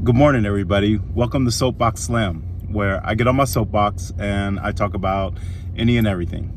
Good morning, everybody. Welcome to SoapBox Slam, where I get on my soapbox and I talk about any and everything.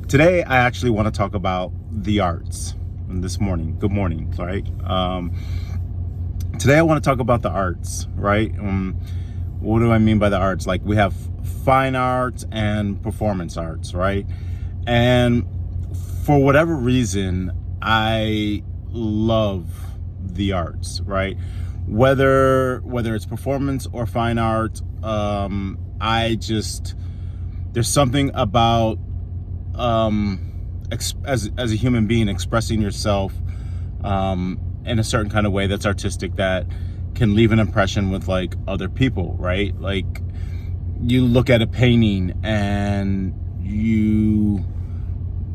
Today, I actually want to talk about the arts. This morning, good morning, right? Today, I want to talk about the arts, right? What do I mean by the arts? Like, we have fine arts and performance arts, right? And for whatever reason, I love the arts, right? Whether it's performance or fine art, there's something about as a human being expressing yourself in a certain kind of way that's artistic that can leave an impression with like other people, right? Like, you look at a painting and you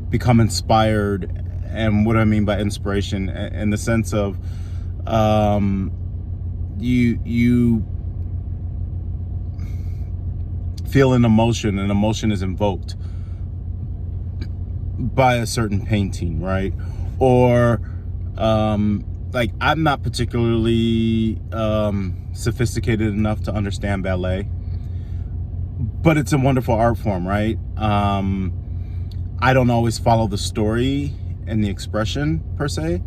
become inspired. And what do I mean by inspiration? In the sense of you feel an emotion, and emotion is invoked by a certain painting, right? Or like, I'm not particularly sophisticated enough to understand ballet, but it's a wonderful art form, right? I don't always follow the story and the expression per se,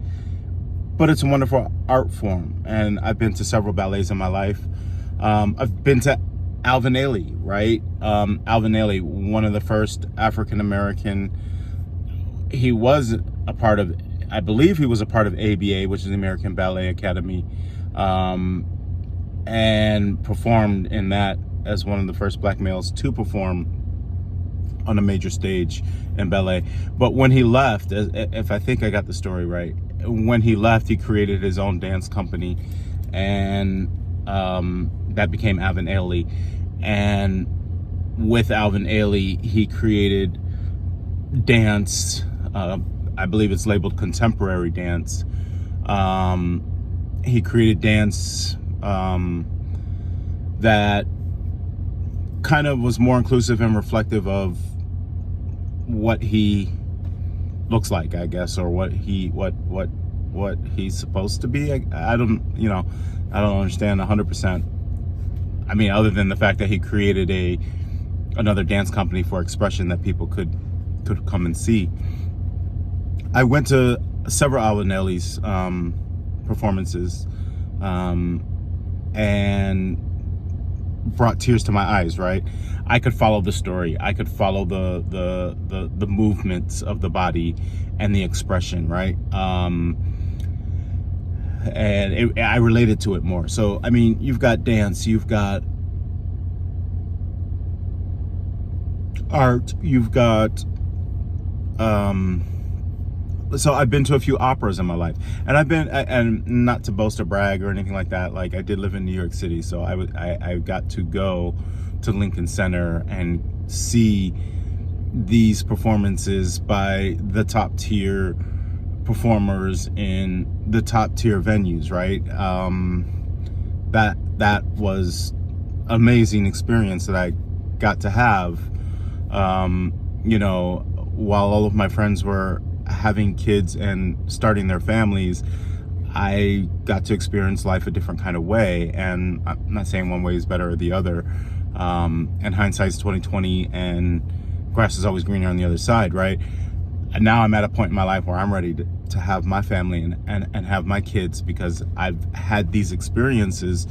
but it's a wonderful art form. And I've been to several ballets in my life. I've been to Alvin Ailey, right? Alvin Ailey, one of the first African-American, he was a part of, I believe he was a part of ABA, which is the American Ballet Academy, and performed in that as one of the first black males to perform on a major stage in ballet. But when he left, if I think I got the story right, when he left, he created his own dance company, and that became Alvin Ailey. And with Alvin Ailey, he created dance. I believe it's labeled contemporary dance. He created dance that kind of was more inclusive and reflective of what he looks like, I guess, or what he's supposed to be. I don't understand 100%. I mean, other than the fact that he created another dance company for expression that people could come and see. I went to several Alvin Ailey's performances, and brought tears to my eyes, right? I could follow the story. I could follow the movements of the body and the expression, right? And I related to it more. So, I mean, you've got dance, you've got art, you've got so I've been to a few operas in my life, and and not to boast or brag or anything like that, like, I did live in New York City, so I got to go to Lincoln Center and see these performances by the top tier performers in the top tier venues, right? That was amazing experience that I got to have, while all of my friends were having kids and starting their families. I got to experience life a different kind of way, and I'm not saying one way is better or the other. And hindsight's 2020, and grass is always greener on the other side, right? And now I'm at a point in my life where I'm ready to have my family and have my kids, because I've had these experiences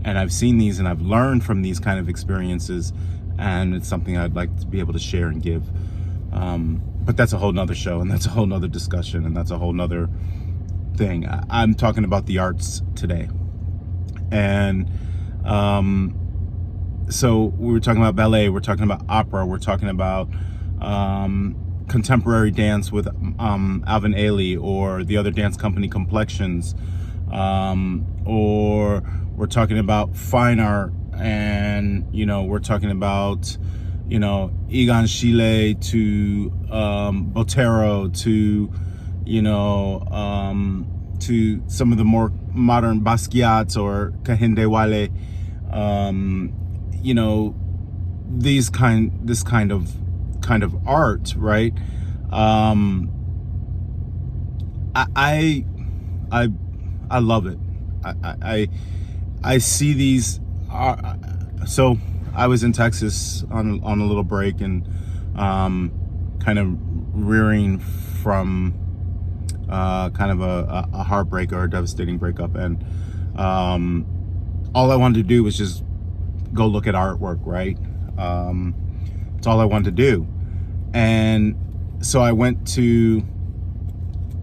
and I've seen these and I've learned from these kind of experiences, and it's something I'd like to be able to share and give. But that's a whole nother show, and that's a whole nother discussion, and that's a whole nother thing. I'm talking about the arts today. And so we were talking about ballet, we're talking about opera, we're talking about contemporary dance with Alvin Ailey, or the other dance company Complexions, or we're talking about fine art, and we're talking about Egon Schiele to Botero to some of the more modern Basquiat's or Kehinde Wale, this kind of art, right? I love it. I see these. So I was in Texas on a little break, and kind of rearing from kind of a heartbreak or a devastating breakup, and all I wanted to do was just go look at artwork, right? That's all I wanted to do. And so I went to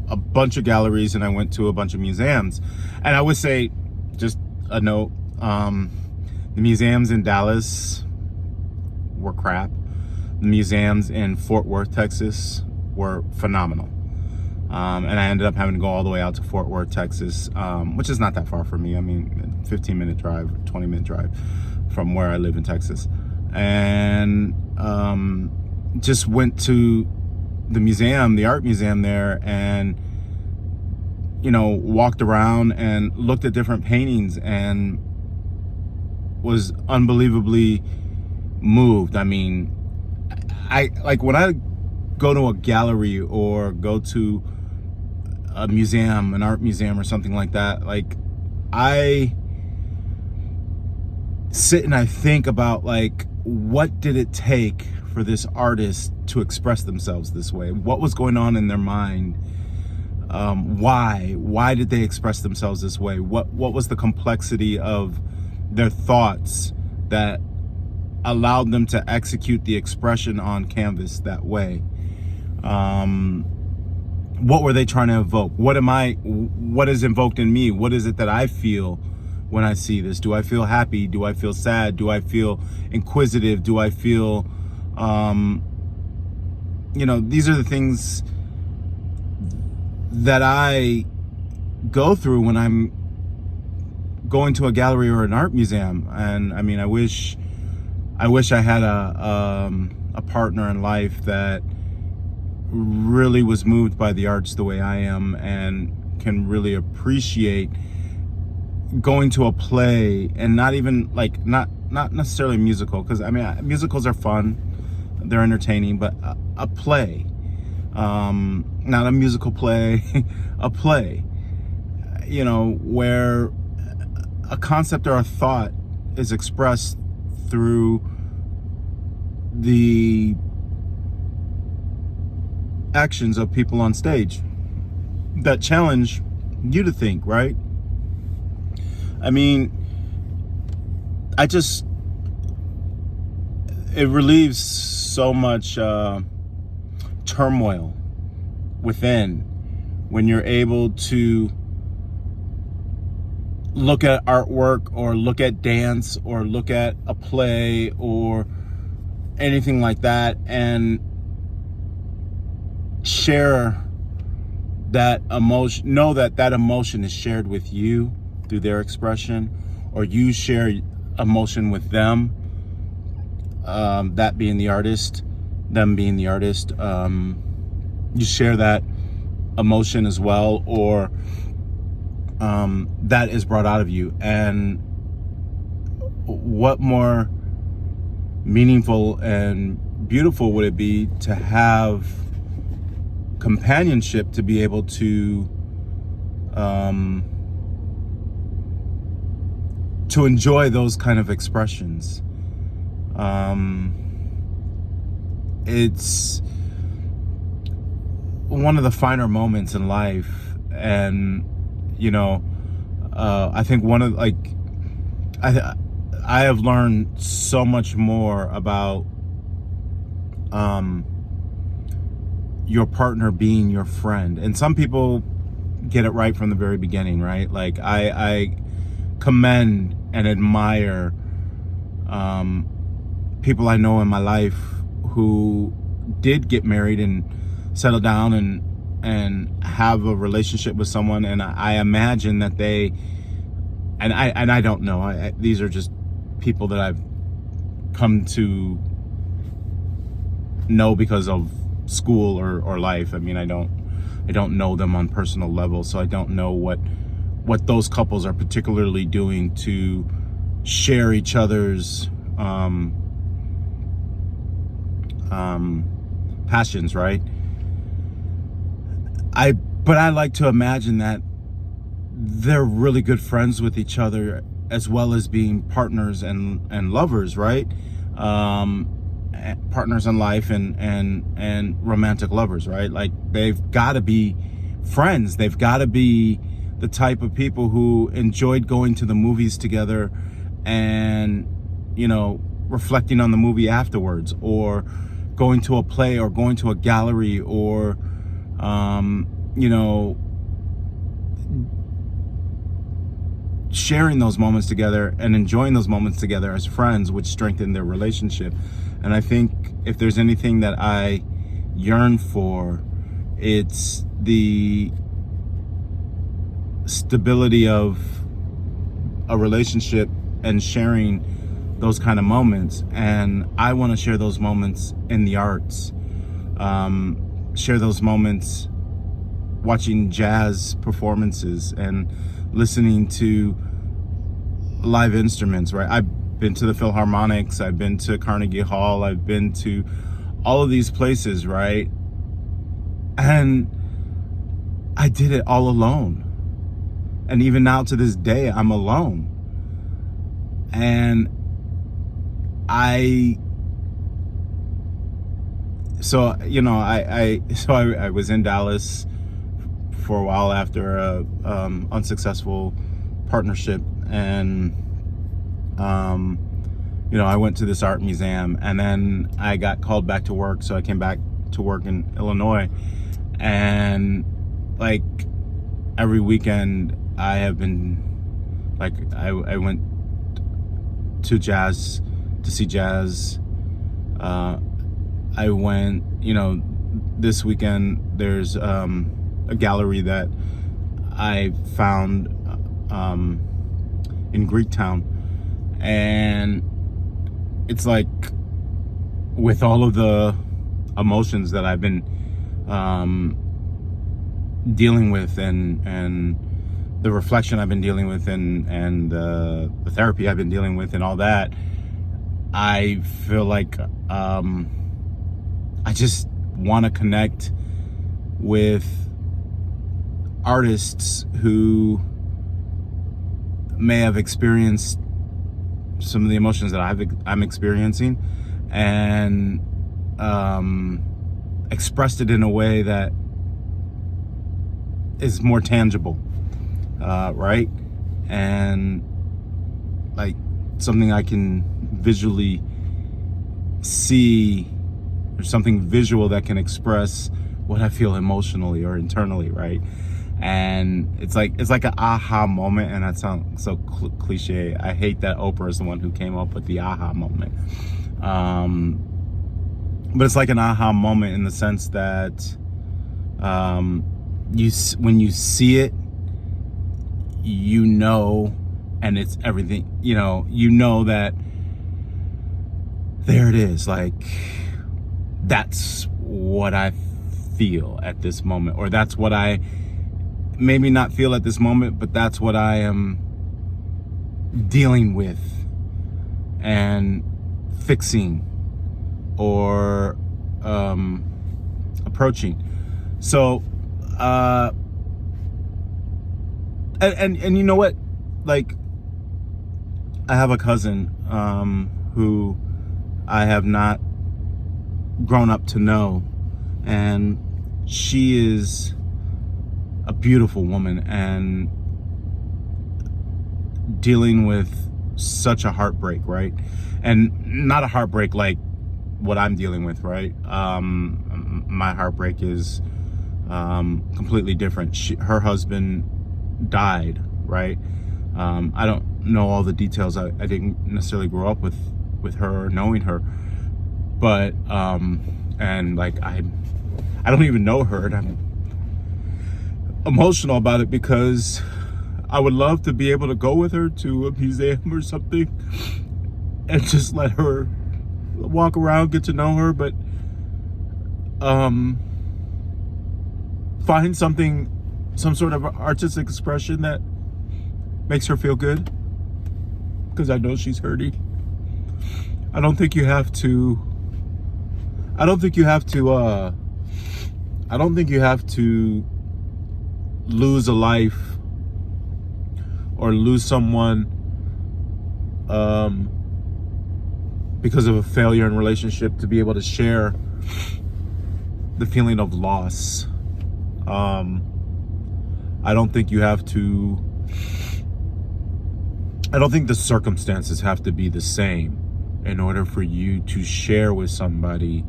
a bunch of galleries and I went to a bunch of museums. And I would say, just a note, the museums in Dallas were crap. The museums in Fort Worth, Texas were phenomenal. And I ended up having to go all the way out to Fort Worth, Texas, which is not that far from me. I mean, 15-minute drive, 20-minute drive from where I live in Texas. And just went to the museum, the art museum there, and, you know, walked around and looked at different paintings and was unbelievably moved. I mean, I like when I go to a gallery or go to a museum, an art museum or something like that, like I sit and I think about, like, what did it take for this artist to express themselves this way? What was going on in their mind? Why did they express themselves this way? What was the complexity of their thoughts that allowed them to execute the expression on canvas that way? What were they trying to evoke? What is invoked in me? What is it that I feel when I see this? Do I feel happy? Do I feel sad? Do I feel inquisitive? Do I feel, you know, these are the things that I go through when I'm going to a gallery or an art museum. And I mean, I wish I had a partner in life that really was moved by the arts the way I am and can really appreciate going to a play, and not even like not necessarily a musical, because I mean musicals are fun, they're entertaining, but a play, not a musical play, a play, you know, where a concept or a thought is expressed through the actions of people on stage that challenge you to think, right? I mean, it relieves so much turmoil within when you're able to look at artwork or look at dance or look at a play or anything like that and share that emotion, know that that emotion is shared with you through their expression, or you share emotion with them, that being the artist, them being the artist, you share that emotion as well, or that is brought out of you. And what more meaningful and beautiful would it be to have companionship, to be able to enjoy those kind of expressions. It's one of the finer moments in life. And you know, I think one of, like, I have learned so much more about your partner being your friend. And some people get it right from the very beginning, right? Like I commend and admire people I know in my life who did get married and settle down and have a relationship with someone, and I imagine that they, and I don't know, these are just people that I've come to know because of school or life. I mean, I don't know them on personal level, so I don't know what those couples are particularly doing to share each other's passions, right? But I like to imagine that they're really good friends with each other, as well as being partners and lovers, right? Partners in life and romantic lovers, right? Like, they've got to be friends. They've got to be the type of people who enjoyed going to the movies together and, reflecting on the movie afterwards, or going to a play, or going to a gallery, or sharing those moments together and enjoying those moments together as friends, which strengthen their relationship. And I think if there's anything that I yearn for, it's the stability of a relationship and sharing those kind of moments. And I want to share those moments in the arts, share those moments watching jazz performances and listening to live instruments, right? I've been to the Philharmonics, I've been to Carnegie Hall, I've been to all of these places, right? And I did it all alone. And even now to this day, I'm alone. And I was in Dallas for a while after a unsuccessful partnership, and I went to this art museum, and then I got called back to work, so I came back to work in Illinois, and like every weekend I have been like I went to see jazz. I went, this weekend there's a gallery that I found in Greektown, and it's like, with all of the emotions that I've been dealing with, and the reflection I've been dealing with, and the therapy I've been dealing with, and all that, I feel like I just want to connect with artists who may have experienced some of the emotions that I'm experiencing, and expressed it in a way that is more tangible, right? And like something I can visually see, or something visual that can express what I feel emotionally or internally, right? And it's like an aha moment, and that sounds so cliche. I hate that Oprah is the one who came up with the aha moment, but it's like an aha moment in the sense that when you see it, and it's everything, that there it is. Like, that's what I feel at this moment, or that's what I maybe not feel at this moment, but that's what I am dealing with and fixing, or approaching. So and you know what, like, I have a cousin who I have not grown up to know, and she is a beautiful woman, and dealing with such a heartbreak, right? And not a heartbreak like what I'm dealing with, right? My heartbreak is completely different. Her husband died, right? I don't know all the details. I didn't necessarily grow up with her or knowing her, but and like I don't even know her, and I'm emotional about it because I would love to be able to go with her to a museum or something and just let her walk around, get to know her, but find some sort of artistic expression that makes her feel good, because I know she's hurting. I don't think you have to lose a life or lose someone because of a failure in relationship, to be able to share the feeling of loss. I don't think you have to, I don't think the circumstances have to be the same in order for you to share with somebody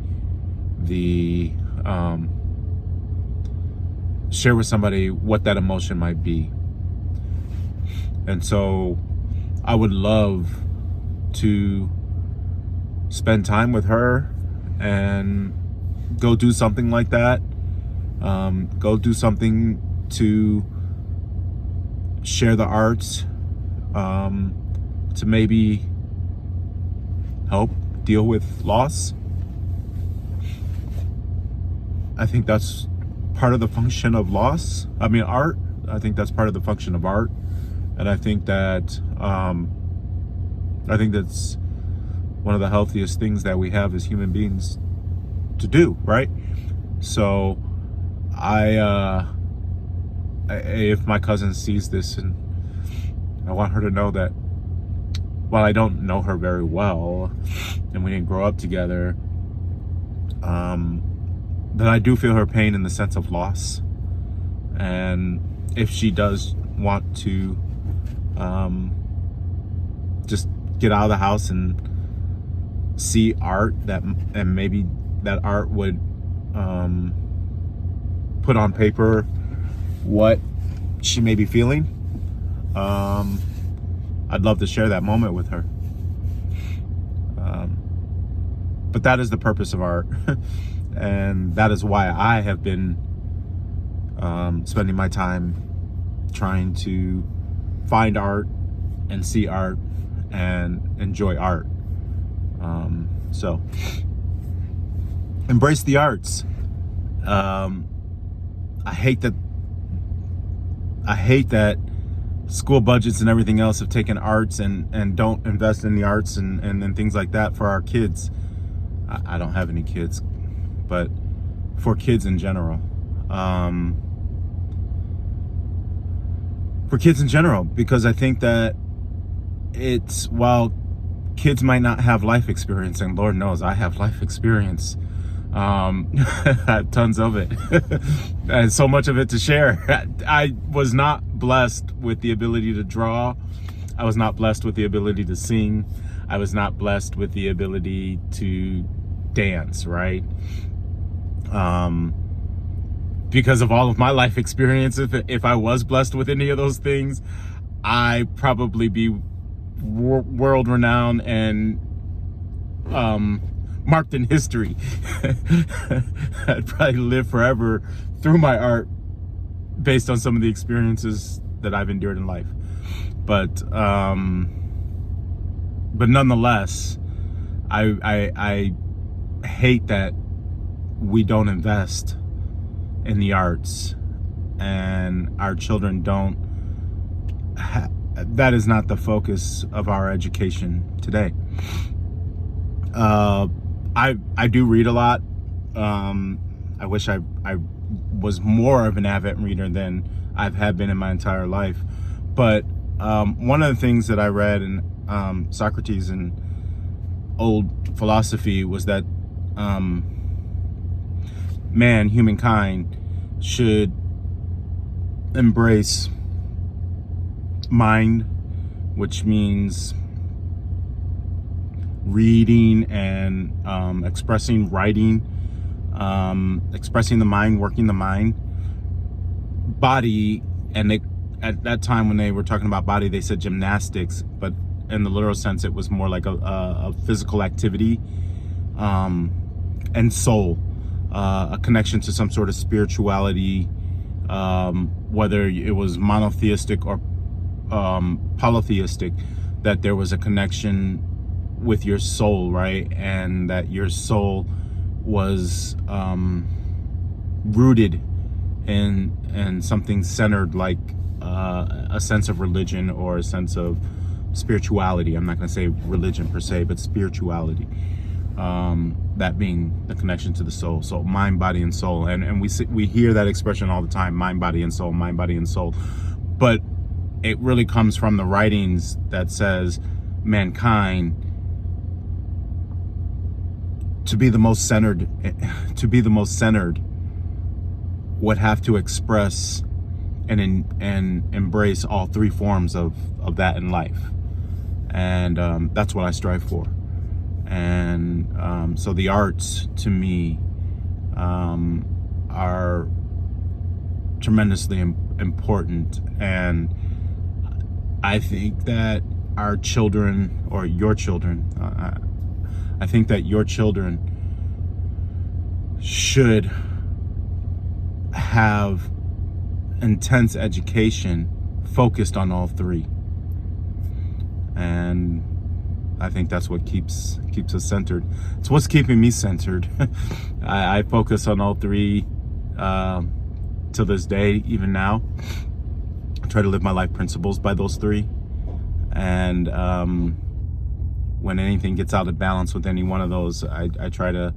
what that emotion might be. And so I would love to spend time with her and go do something like that. Go do something to share the arts, to maybe help deal with loss. I think that's part of the function of loss. Art. I think that's part of the function of art. And I think that's one of the healthiest things that we have as human beings to do, right? So if my cousin sees this, and I want her to know that while I don't know her very well and we didn't grow up together, that I do feel her pain in the sense of loss. And if she does want to just get out of the house and see art, and maybe that art would put on paper what she may be feeling, I'd love to share that moment with her. But that is the purpose of art. And that is why I have been spending my time trying to find art and see art and enjoy art. So embrace the arts. I hate that school budgets and everything else have taken arts and don't invest in the arts and things like that for our kids. I don't have any kids, but for kids in general. Because I think that while kids might not have life experience, and Lord knows I have life experience, tons of it, and so much of it to share. I was not blessed with the ability to draw. I was not blessed with the ability to sing. I was not blessed with the ability to dance, right? Because of all of my life experience, if I was blessed with any of those things, I'd probably be world renowned and marked in history. I'd probably live forever through my art based on some of the experiences that I've endured in life. But nonetheless, I hate that we don't invest in the arts, and our children don't. That is not the focus of our education today. I do read a lot. I wish I was more of an avid reader than I've been in my entire life. But one of the things that I read in Socrates and old philosophy was that humankind should embrace mind, which means reading and expressing, writing, expressing the mind, working the mind, body. And at that time when they were talking about body, they said gymnastics, but in the literal sense it was more like a physical activity, and soul, a connection to some sort of spirituality, whether it was monotheistic or polytheistic, that there was a connection with your soul, right? And that your soul was rooted in something centered, like a sense of religion or a sense of spirituality. I'm not going to say religion per se, but spirituality. That being the connection to the soul. So mind, body, and soul. And we hear that expression all the time: mind, body, and soul. Mind, body, and soul. But it really comes from the writings that says mankind to be the most centered would have to express and embrace all three forms of that in life. And that's what I strive for. And so the arts to me are tremendously important. And I think that our children, or your children, I think that your children should have intense education focused on all three. And I think that's what keeps us centered. It's what's keeping me centered. I focus on all three to this day, even now. I try to live my life principles by those three. And when anything gets out of balance with any one of those, I try to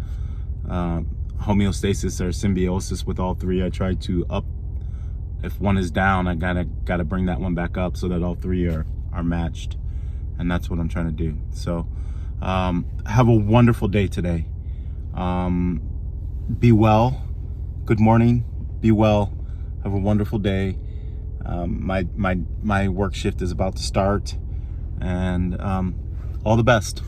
homeostasis or symbiosis with all three. I try to up. If one is down, I gotta bring that one back up so that all three are matched. And that's what I'm trying to do. So have a wonderful day today. Be well. Good morning. Be well. Have a wonderful day. My work shift is about to start, and all the best.